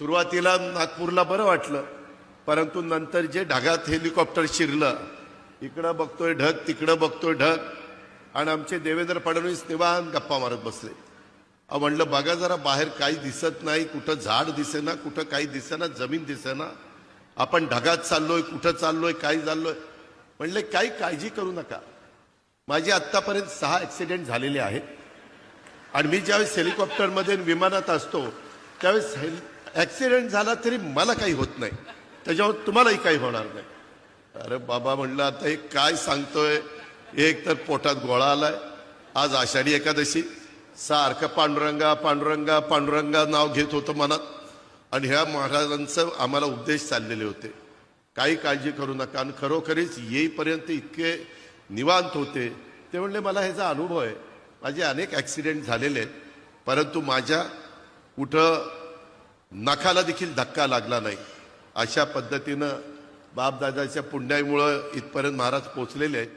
सुरुवातीला नागपूरला बरं वाटलं, परंतु नंतर जे ढगात हेलिकॉप्टर शिरलं, इकडं बघतोय ढग तिकडं बघतोय ढग, आणि आमचे देवेंद्र फडणवीस निवांत गप्पा मारत बसले. म्हणलं बघा जरा बाहेर काही दिसत नाही, कुठं झाड दिसेना, कुठं काही दिसेना, जमीन दिसेना, आपण ढगात चाललोय, कुठं चाललोय, काय चाललोय. म्हणले काही काळजी करू नका. माझे आत्तापर्यंत 6 ॲक्सिडेंट झालेले आहेत, आणि मी ज्यावेळेस हेलिकॉप्टरमध्ये विमानात असतो त्यावेळेस ॲक्सिडेंट झाला तरी मला काही होत नाही, त्याच्यावर तुम्हालाही काही होणार नाही. अरे बाबा म्हणलं आता हे काय सांगतोय. एक तर पोटात गोळा आलाय, आज आषाढी एकादशी, सारखं पांडुरंगा पांडुरंगा पांडुरंगा नाव घेत होतं मनात, आणि ह्या महाराजांचं आम्हाला उपदेश चाललेले होते, काही काळजी करू नका. आणि खरोखरीच येईपर्यंत इतके निवांत होते. ते म्हणले मला ह्याचा अनुभव आहे, माझे अनेक ॲक्सिडेंट झालेले आहेत, परंतु माझ्या कुठं नखाला देखील धक्का लागला नाही. अशा पद्धतीनं बापदादाच्या पुण्याईमुळं इथपर्यंत महाराज पोचलेले आहेत.